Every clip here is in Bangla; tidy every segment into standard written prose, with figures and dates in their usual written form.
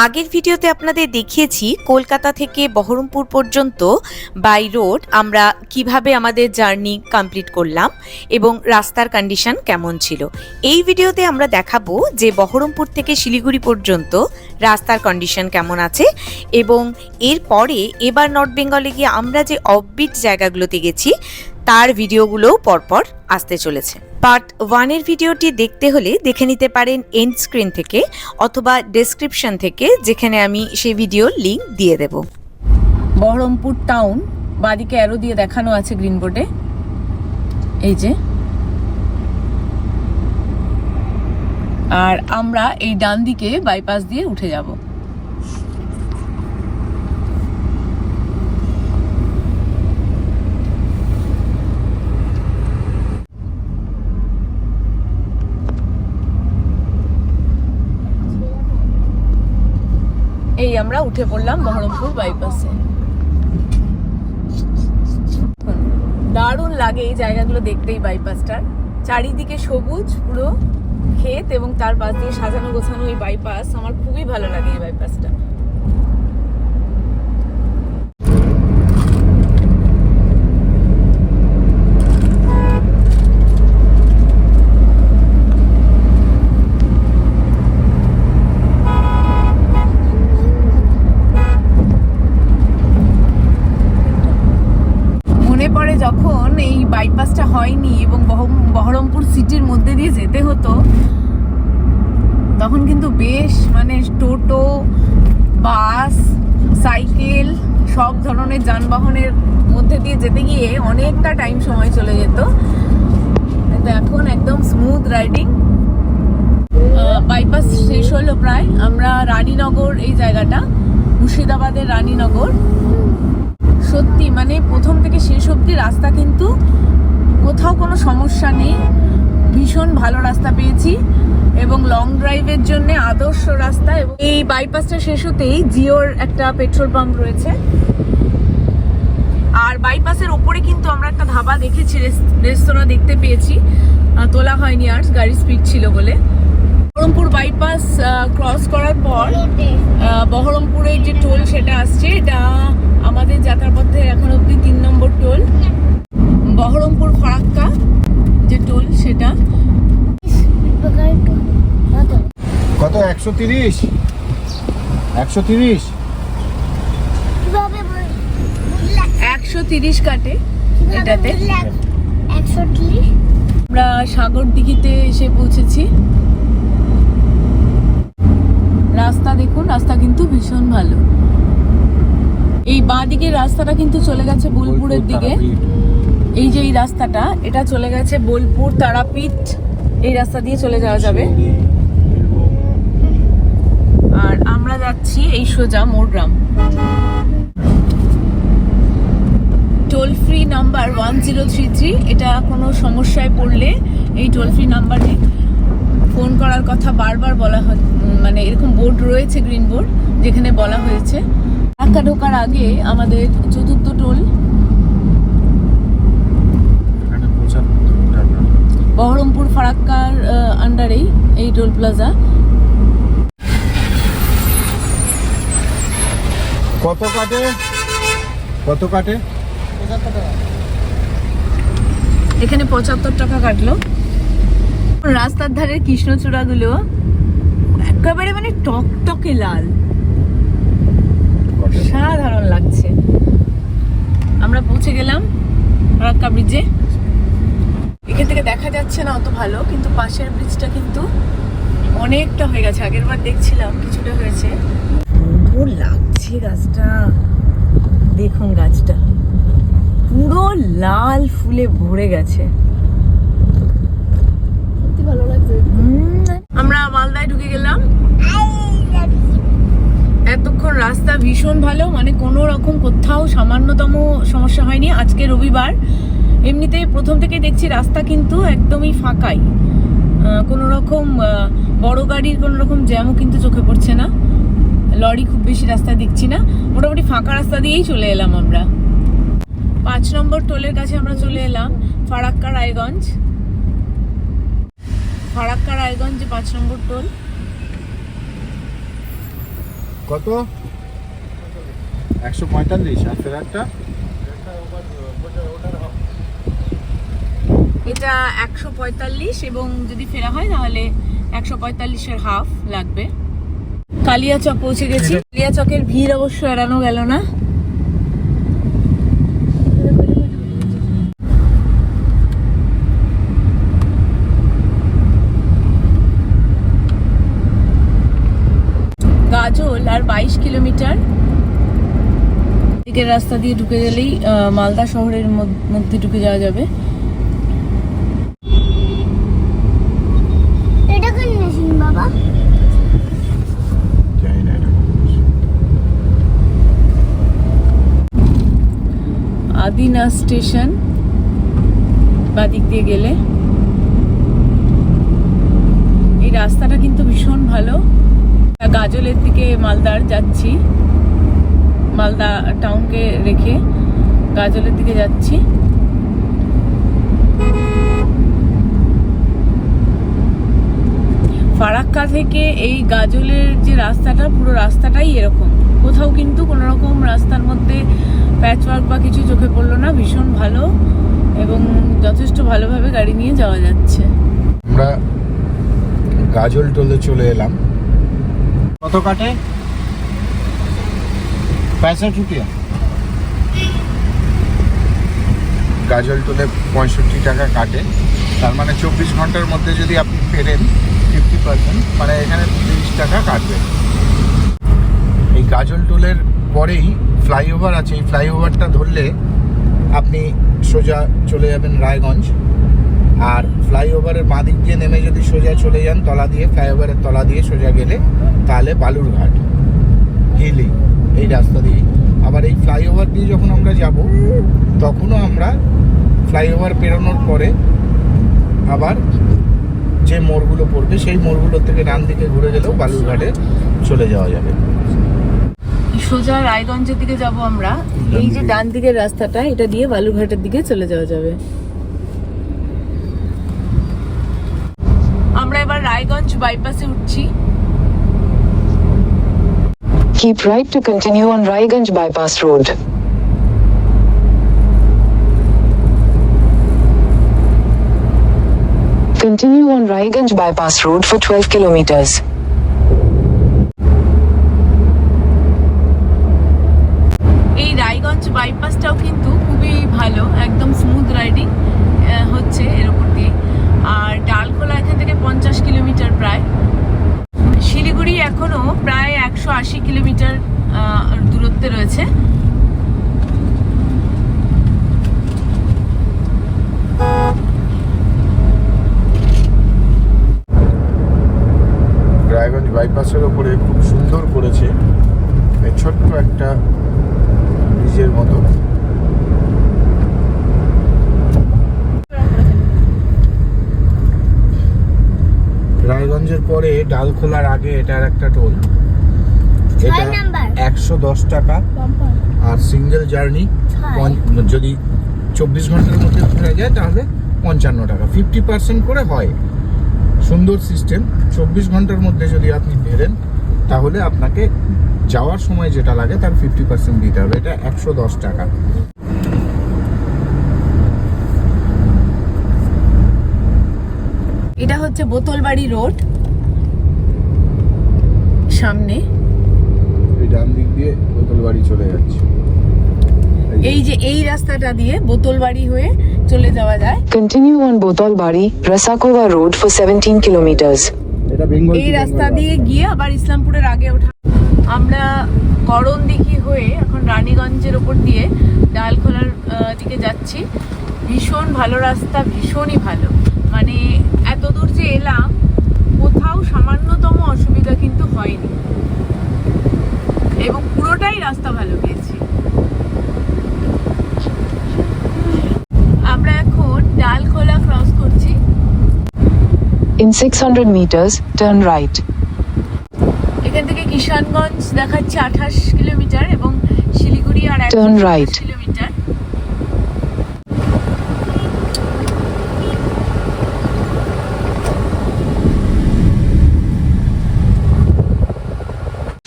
আগের ভিডিওতে আপনাদের দেখিয়েছি কলকাতা থেকে বহরমপুর পর্যন্ত বাই রোড আমরা কিভাবে আমাদের জার্নি কমপ্লিট করলাম এবং রাস্তার কন্ডিশন কেমন ছিল। এই ভিডিওতে আমরা দেখাবো যে বহরমপুর থেকে শিলিগুড়ি পর্যন্ত রাস্তার কন্ডিশন কেমন আছে এবং এরপরে এবার নর্থ বেঙ্গলে গিয়ে আমরা যে অফবিট জায়গাগুলোতে গেছি তার ভিডিওগুলোও পরপর আসতে চলেছে। পার্ট 1 এর ভিডিওটি দেখতে হলে দেখে নিতে পারেন এন্ড স্ক্রিন থেকে অথবা ডেসক্রিপশন থেকে, যেখানে আমি সেই ভিডিওর লিংক দিয়ে দেব। বহরমপুর টাউন বাদিকে অ্যারো দিয়ে দেখানো আছে গ্রিন বোর্ডে, এই যে। আর আমরা এই ডান দিকে বাইপাস দিয়ে উঠে যাব। এই আমরা উঠে পড়লাম বহরমপুর বাইপাসে। দারুণ লাগে এই জায়গাগুলো দেখতেই, বাইপাসটার চারিদিকে সবুজ পুরো ক্ষেত এবং তার পাশ দিয়ে সাজানো গোছানো এই বাইপাস। আমার খুবই ভালো লাগে এই বাইপাসটা। যখন এই বাইপাসটা হয়নি এবং বহরমপুর সিটির মধ্যে দিয়ে যেতে হতো, তখন কিন্তু বেশ টোটো, বাস, সাইকেল সব ধরনের যানবাহনের মধ্যে দিয়ে যেতে গিয়ে অনেকটা টাইম সময় চলে যেত। কিন্তু এখন একদম স্মুথ রাইডিং। বাইপাস শেষ হলো প্রায়। আমরা রানীনগর, এই জায়গাটা মুর্শিদাবাদের রানীনগর। সত্যি প্রথম থেকে শেষ অবধি রাস্তা কিন্তু কোথাও কোনো সমস্যা নেই, ভীষণ ভালো রাস্তা পেয়েছি এবং লং ড্রাইভের জন্য আদর্শ রাস্তা। এবং এই বাইপাসটা শেষ হতেই জিওর একটা পেট্রোল পাম্প রয়েছে। আর বাইপাসের ওপরে কিন্তু আমরা একটা ধাবা দেখেছি, রেস্তোরাঁ দেখতে পেয়েছি, তোলা হয়নি আর গাড়ির স্পিড ছিল বলে। বহরমপুর বাইপাস ক্রস করার পর বহরমপুরের যে টোল সেটা আসছে, এটা আমাদের যাত্রাপথে এখন অব্দি 3 নম্বর টোল। বহরমপুর ফারাক্কা যে টোল সেটা কত? 130 130 কাটে এটাতে। আমরা সাগর দিঘিতে এসে পৌঁছেছি। রাস্তা দেখুন, রাস্তা কিন্তু ভীষণ ভালো। এই বাঁ দিকের রাস্তাটা কিন্তু চলে গেছে বোলপুরের দিকে। এই যে এই রাস্তাটা, এটা চলে গেছে বোলপুর, তারাপীঠ, এই রাস্তা দিয়ে চলে যাওয়া যাবে। আর আমরা যাচ্ছি এই সোজা মোরগ্রাম। Toll free number 1033। এটা কোনো সমস্যায় পড়লে এই টোল ফ্রি নাম্বারে ফোন করার কথা বারবার বলা হয়। এরকম বোর্ড রয়েছে, গ্রিন বোর্ড, যেখানে বলা হয়েছে। ফারাক্কা ঢোকার আগে আমাদের চতুর্থ টোল। বহরমপুর ফারাক্কার আন্ডারেই এই টোল প্লাজা। কত কাটে? 75 টাকা। এখানে 75 টাকা কাটলো। রাস্তার ধারের কৃষ্ণচূড়াগুলো একেবারে টকটকে লাল, সাধারণ লাগছে। আমরা পৌঁছে গেলাম ফারাক্কা ব্রিজে। এখান থেকে দেখা যাচ্ছে না অত ভালো, কিন্তু পাশের ব্রিজটা কিন্তু অনেকটা হয়ে গেছে। আগের বার দেখছিলাম কিছুটা হয়েছে। সুন্দর লাগছে গাছটা, দেখুন গাছটা পুরো লাল ফুলে ভরে গেছে, ভালো লাগছে। আমরা মালদায় ঢুকে গেলাম। এতক্ষণ রাস্তা ভীষণ ভালো, কোনো রকম কোথাও সামান্যতম সমস্যা হয়নি। আজকে রবিবার, এমনিতে প্রথম থেকে দেখছি রাস্তা কিন্তু একদমই ফাঁকাই, কোনো রকম বড় গাড়ির কোনো রকম জ্যামও কিন্তু চোখে পড়ছে না, লরি খুব বেশি রাস্তা দেখছি না, মোটামুটি ফাঁকা রাস্তা দিয়েই চলে এলাম আমরা। 5 নম্বর টোলের কাছে আমরা চলে এলাম। ফারাক্কা রায়গঞ্জ 5 নম্বর টোল। কত? 145 আর ফেরারটা? এটা 145 এবং যদি ফেরা হয় তাহলে 145-এর হাফ লাগবে। কালিয়াচক পৌঁছে গেছি। কালিয়াচকের ভিড় অবশ্য এড়ানো গেল না। গাজল আর 22 কিলোমিটার। দিকের রাস্তা দিয়ে ঢুকে গেলেই মালদা শহরের মধ্যে ঢুকে যাওয়া যাবে। এটা কোন মেশিন বাবা? জানি না এটা। আদিনা স্টেশন বাদিক দিয়ে গেলে। এই রাস্তাটা কিন্তু ভীষণ ভালো। গাজলের দিকে মালদার যাচ্ছি, মালদা টাউনকে রেখে গাজলের দিকে যাচ্ছি। ফারাক্কা থেকে এই গাজলের যে রাস্তাটা, পুরো রাস্তাটাই এরকম, কোথাও কিন্তু কোনো রকম রাস্তার মধ্যে প্যাচওয়ার্ক বা কিছু চোখে পড়লো না। ভীষণ ভালো এবং যথেষ্ট ভালোভাবে গাড়ি নিয়ে যাওয়া যাচ্ছে। আমরা গাজল টোলে চলে এলাম। কত কাটে? 65 রুপিয়া। গাজল টোলে 65 টাকা কাটে। তার মানে 24 ঘন্টার মধ্যে যদি আপনি ফেরেন 50%, মানে এখানে 30 টাকা কাটবে। এই গাজল টোলের পরেই ফ্লাইওভার আছে। এই ফ্লাইওভারটা ধরলে আপনি সোজা চলে যাবেন রায়গঞ্জ। আর ফ্লাইওভারের বাঁ দিক দিয়ে নেমে যদি সোজা চলে যান তলা দিয়ে, ফ্লাইওভারের তলা দিয়ে সোজা গেলে তাহলে বালুরঘাট, হিলি, এই রাস্তা দিয়ে। আবার এই ফ্লাইওভার দিয়ে যখন আমরা যাব তখনও আমরা ফ্লাইওভার পেরোনোর পরে আবার যে মোড়গুলো পড়বে সেই মোড়গুলো থেকে ডান দিকে ঘুরে গেলেও বালুরঘাটে চলে যাওয়া যাবে। সোজা রায়গঞ্জের দিকে যাব আমরা। এই যে ডান দিকের রাস্তাটা, এটা দিয়ে বালুরঘাটের দিকে চলে যাওয়া যাবে। আমরা এবার রায়গঞ্জ বাইপাসে উঠছি। Keep right to continue on Raiganj Bypass Road. Continue on Raiganj Bypass Road for 12 kilometers. এই রায়গঞ্জ বাইপাসটাও কিন্তু খুবই ভালো, একদম স্মুথ রাইডিং হচ্ছে এর উপর দিয়ে। আর ডালখোলা এখান থেকে 50 কিলোমিটার প্রায়। শিলিগুড়ি এখনো প্রায় 180 কিলোমিটার দূরত্বে রয়েছে। রায়গঞ্জ বাইপাসের ওপরে খুব সুন্দর করেছে এই ছোট্ট একটা ব্রিজের মতো। রায়গঞ্জের পরে ডালখোলার আগে এটার একটা টোল, এটা 110 টাকা। আর সিঙ্গেল জার্নি যদি 24 ঘন্টার মধ্যে ঘুরে যায় তাহলে 55 টাকা, 50% করে হয়। সুন্দর সিস্টেম। 24 ঘন্টার মধ্যে যদি আপনি ফেরেন তাহলে আপনাকে যাওয়ার সময় যেটা লাগে তার 50% দিতে হবে। এটা 110 টাকা। এটা হচ্ছে বোতলবাড়ি রোড সামনে। এই ডান দিক দিয়ে বোতলবাড়ি চলে যাচ্ছে। এই যে এই রাস্তাটা দিয়ে বোতলবাড়ি হয়ে চলে যাওয়া যায়। Continue on Botolbari, Rasakova Road for 17 kilometers. এই রাস্তা দিয়ে গিয়ে আবার ইসলামপুরের আগে ওঠা। আমরা করণদিঘি হয়ে এখন রানীগঞ্জের ওপর দিয়ে ডালখোলার দিকে যাচ্ছি। ভীষণ ভালো রাস্তা, ভীষণই ভালো। মানে এত দূর যে এলাম কোথাও সামান্যতম অসুবিধা কিন্তু হয়নি এবং পুরোটাই রাস্তা ভালো পেয়েছি। আমরা এখন ডালখোলা ক্রস করছি। In 600 meters, turn right. এখান থেকে কিষানগঞ্জ দেখাচ্ছে 28 কিলোমিটার এবং শিলিগুড়ি আর Turn right. Kilometre.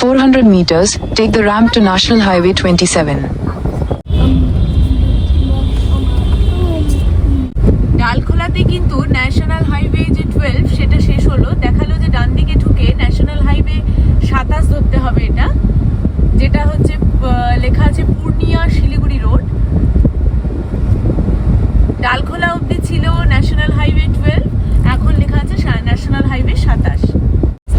400 meters, take the ramp to National Highway 27. ডালখোলাতে কিন্তু ন্যাশনাল হাইওয়ে যে 12 সেটা শেষ হলো, দেখালো যে ডান দিকে ঢুকে ন্যাশনাল হাইওয়ে 27 ধরতে হবে, এটা যেটা হচ্ছে লেখা আছে পূর্ণিয়া শিলিগুড়ি রোড। ডালখোলা অবধি ছিল ন্যাশনাল হাইওয়ে 12, এখন লেখা আছে ন্যাশনাল হাইওয়ে 27।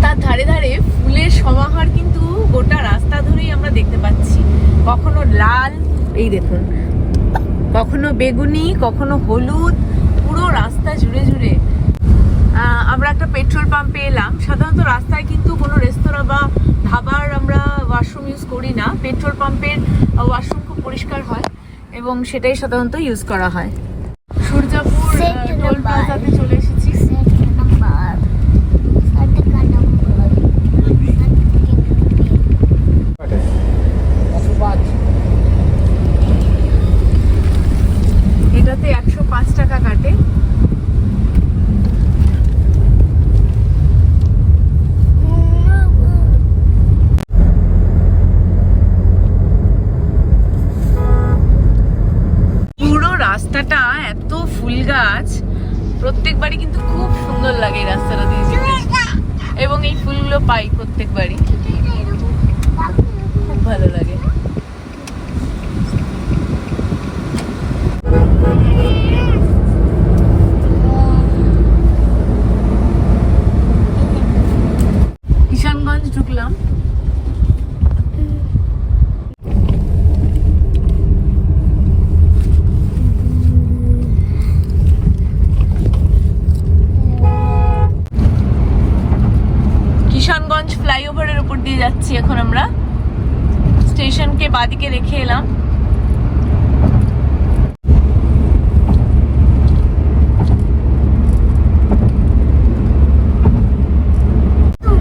তার ধারে ধারে ফুলের সমাহার কিন্তু গোটা রাস্তা ধরেই আমরা দেখতে পাচ্ছি, কখনো লাল, এই দেখুন, কখনো বেগুনি, কখনো হলুদ, পুরো রাস্তা জুড়ে জুড়ে। আমরা একটা পেট্রোল পাম্পে এলাম। সাধারণত রাস্তায় কিন্তু কোনো রেস্তোরাঁ বা ধাবার আমরা ওয়াশরুম ইউজ করি না, পেট্রোল পাম্পের ওয়াশরুম খুব পরিষ্কার হয় এবং সেটাই সাধারণত ইউজ করা হয়। সূর্যাপুর টোল প্লাজাতে চলে এসেছি। এটাতে 105 টাকা কাটে। পুরো রাস্তাটা এত ফুল গাছ, প্রত্যেকবারই কিন্তু খুব সুন্দর লাগে এই রাস্তাটা দিয়ে যেতে, এবং এই ফুলগুলো পাই প্রত্যেকবারই, খুব ভালো লাগে। কিষানগঞ্জ ঢুকলাম। কিষানগঞ্জ ফ্লাইওভারের উপর দিয়ে যাচ্ছি এখন আমরা। স্টেশনকে বাদিকে রেখে এলাম।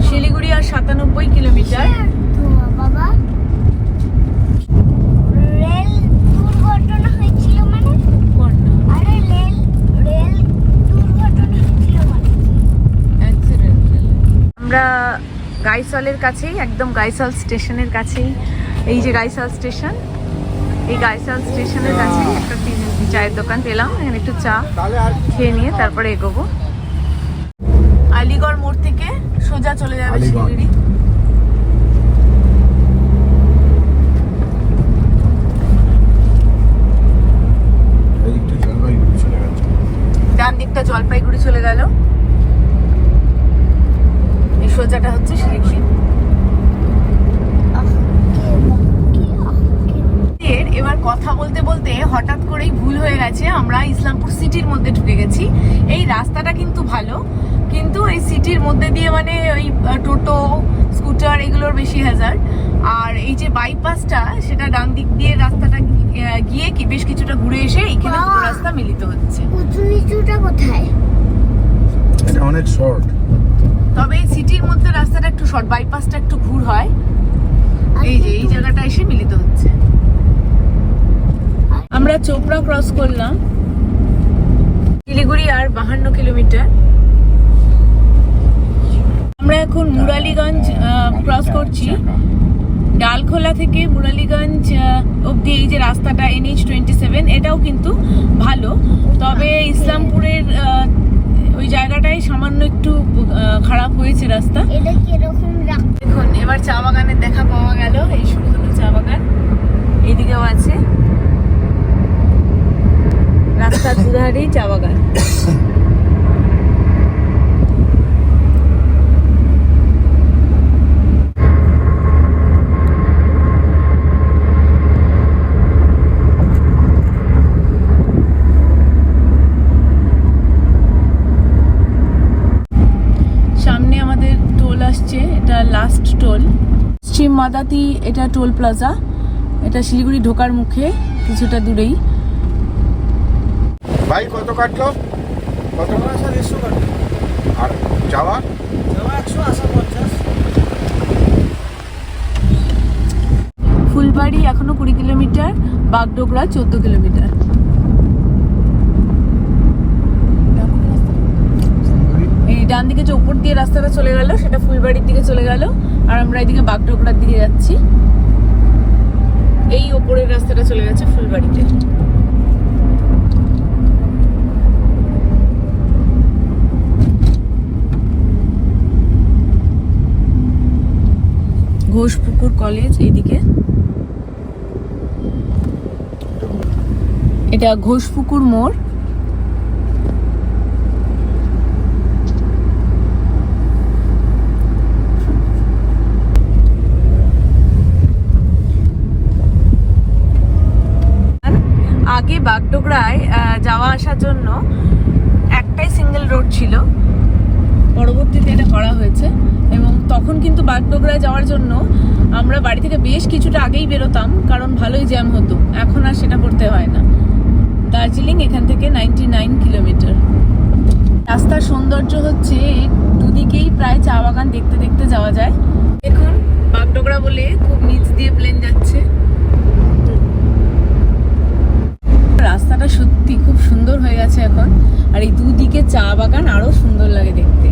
শিলিগুড়ি আর 97 কিলোমিটার। বাবা, রেল দুর্ঘটনা হয়েছিল মানে? আরে রেল দুর্ঘটনা হয়েছিল মানে? আমরা গাইসলের কাছেই, একদম গাইসল স্টেশনের কাছেই, এই যে গাইসল স্টেশন, এই গাইসল স্টেশনের কাছেই একটা চায়ের দোকান পেলাম। এখানে একটু চা খেয়ে নিয়ে তারপরে এগোবো। আলিগড় মোড় থেকে সোজা চলে যাবে শিলিগুড়ি। ডান দিকটা জলপাইগুড়ি চলে গেল, এই সোজাটা হচ্ছে শিলিগুড়ি। এবার কথা বলতে বলতে হঠাৎ করেই ভুল হয়ে গেছে, আমরা ইসলামপুর সিটির মধ্যে ঢুকে গেছি। এই রাস্তাটা কিন্তু ভালো, কিন্তু এই সিটির মধ্যে দিয়ে মানে ওই টোটো স্কুটার এগুলোর বেশি হ্যাজার্ড। আর এই যে বাইপাসটা, সেটা ডান দিক দিয়ে রাস্তাটা গিয়ে কি বেশ কিছুটা ঘুরে এসে এখানে দুটো রাস্তা মিলিত হচ্ছে। উঁচু নিচুটা কোথায়? এটা অনেক শর্ট, তবে এই সিটির মধ্যে রাস্তাটা একটু শর্ট, বাইপাসটা একটু ঘুর হয়। এই যে এই জায়গাটা এসে মিলিত হচ্ছে। আমরা চোপড়া ক্রস করলাম। শিলিগুড়ি আর 52 কিলোমিটার। আমরা এখন মুরালিগঞ্জ ক্রস করছি। ডালখোলা থেকে মুরালিগঞ্জ অবধি এই যে রাস্তাটা NH27, এটাও কিন্তু ভালো, তবে ইসলামপুরের ওই জায়গাটাই সামান্য একটু খারাপ হয়েছে রাস্তা। এটা কিরকম দেখুন, এবার চা বাগানের দেখা পাওয়া গেল। এই শুরু হলো চা বাগান, এইদিকেও আছে, রাস্তার দুধারেই চা বাগান। সামনে আমাদের টোল আসছে, এটা লাস্ট টোল। পশ্চিম মাদাতি এটা টোল প্লাজা, এটা শিলিগুড়ি ঢোকার মুখে কিছুটা দূরেই। ভাই কত কাটলো? কত? আর যাওয়া? ফুলবাড়ি এখনো 20 কিলোমিটার, বাগডোগরা 14 কিলোমিটার। এই এই ডান দিকে যে উপর দিয়ে রাস্তাটা চলে গেল সেটা ফুলবাড়ির দিকে চলে গেল, আর আমরা এদিকে বাগডোগরার দিকে যাচ্ছি। এই ওপরের রাস্তাটা চলে গেছে ফুলবাড়িতে। ঘোষপুকুর কলেজ এইদিকে, এটা ঘোষপুকুর মোড়। আগে বাগডোগরায় যাওয়া আসার জন্য একটাই সিঙ্গেল রোড ছিল, পরবর্তীতে এটা করা হয়েছে। এবং তখন কিন্তু বাগডোগরায় যাওয়ার জন্য আমরা বাড়ি থেকে বেশ কিছুটা আগেই বেরোতাম, কারণ ভালোই জ্যাম হতো। এখন আর সেটা করতে হয় না। দার্জিলিং এখান থেকে 99 কিলোমিটার। রাস্তার সৌন্দর্য হচ্ছে দুদিকেই প্রায় চা বাগান দেখতে দেখতে যাওয়া যায়। দেখুন বাগডোগরা বলে খুব নিচ দিয়ে প্লেন যাচ্ছে। রাস্তাটা সত্যি খুব সুন্দর হয়ে গেছে এখন, আর এই দুদিকে চা বাগান আরো সুন্দর লাগে দেখতে।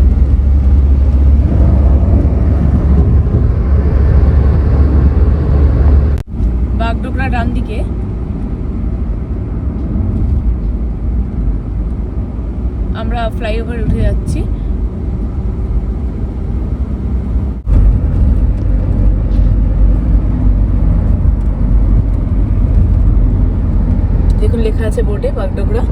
বাগডোগরা ডান দিকে, আমরা ফ্লাইওভার উঠে যাচ্ছি। দেখুন লেখা আছে বোর্ডে বাগডোগরা।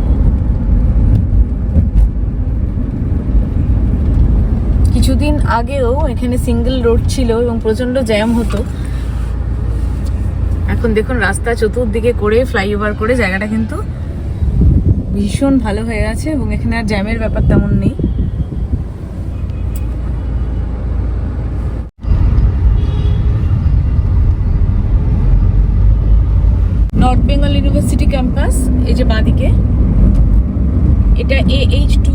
কিছুদিন আগেও এখানে সিঙ্গেল রোড ছিল এবং প্রচন্ড জ্যাম হতো। এখন দেখুন রাস্তা চতুর্দিকে করে ফ্লাইওভার করে জায়গাটা কিন্তু ভীষণ ভালো হয়ে গেছে এবং এখানে আর জ্যামের ব্যাপার তেমন নেই। নর্থ বেঙ্গল ইউনিভার্সিটি ক্যাম্পাস এই যে বাঁদিকে, এটা AH2।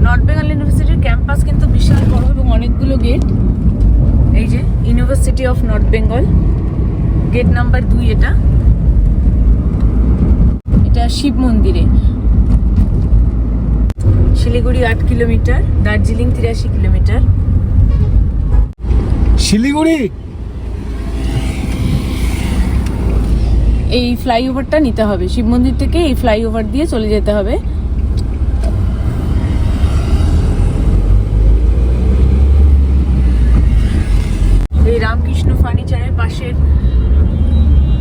নর্থ বেঙ্গল ইউনিভার্সিটির ক্যাম্পাস কিন্তু বিশাল বড় এবং অনেকগুলো গেট। এই যে university of North Bengal, gate number 2 এটা। এটা শিব মন্দিরে। Siliguri 8 kilometre, Darjeeling 83 kilometre. শিলিগুড়ি এই ফ্লাইওভারটা নিতে হবে, শিব মন্দির থেকে এই ফ্লাইওভার দিয়ে চলে যেতে হবে। এই রামকৃষ্ণ ফার্নিচারের পাশের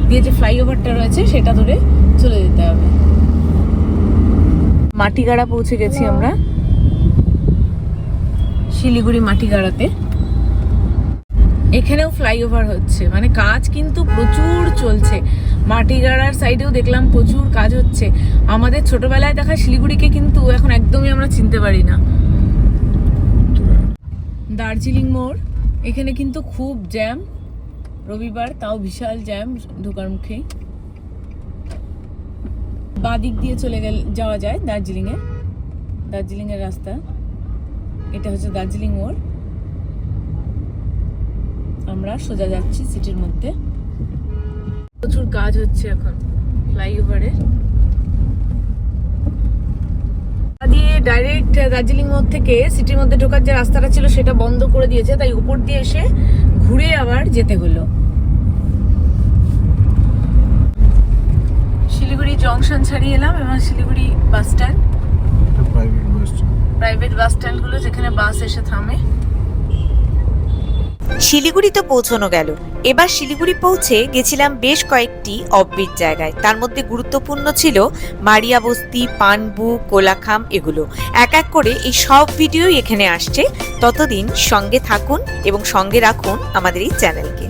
দিয়ে যে ফ্লাইওভারটা রয়েছে সেটা ধরে চলে যেতে হবে। মাটিগাড়া পৌঁছে গেছি আমরা, শিলিগুড়ি মাটিগাড়াতে। এখানেও ফ্লাইওভার হচ্ছে, মানে কাজ কিন্তু প্রচুর চলছে। মাটিগাড়ার সাইডেও দেখলাম প্রচুর কাজ হচ্ছে। আমাদের ছোটবেলায় দেখা শিলিগুড়িকে কিন্তু এখন একদমই আমরা চিনতে পারি না। দার্জিলিং মোড়, এখানে কিন্তু খুব জ্যাম, রবিবার তাও বিশাল জ্যাম ঢোকার মুখে। বাদিক দিয়ে যাওয়া যায় দার্জিলিং এর রাস্তা। এটা হচ্ছে দার্জিলিং মোড়। আমরা সোজা যাচ্ছি সিটির মধ্যে। প্রচুর কাজ হচ্ছে এখন ফ্লাইওভারের দিয়ে। ডাইরেক্ট দার্জিলিং মোড় থেকে সিটির মধ্যে ঢোকার যে রাস্তাটা ছিল সেটা বন্ধ করে দিয়েছে, তাই উপর দিয়ে এসে ঘুরে আবার যেতে হলো। শিলিগুড়ি জংশন ছাড়িয়ে এলাম এবং Siliguri bus stand, private bus stand গুলো যেখানে বাস এসে থামে। শিলিগুড়ি তো পৌঁছানো গেল। এবার শিলিগুড়ি পৌঁছে গেছিলাম বেশ কয়েকটি অফবিট জায়গায়। তার মধ্যে গুরুত্বপূর্ণ ছিল মারিয়া বস্তি, পানবু, কোলাখাম, এগুলো এক এক করে এই সব ভিডিওই এখানে আসছে। ততদিন সঙ্গে থাকুন এবং সঙ্গে রাখুন আমাদের এই চ্যানেলকে।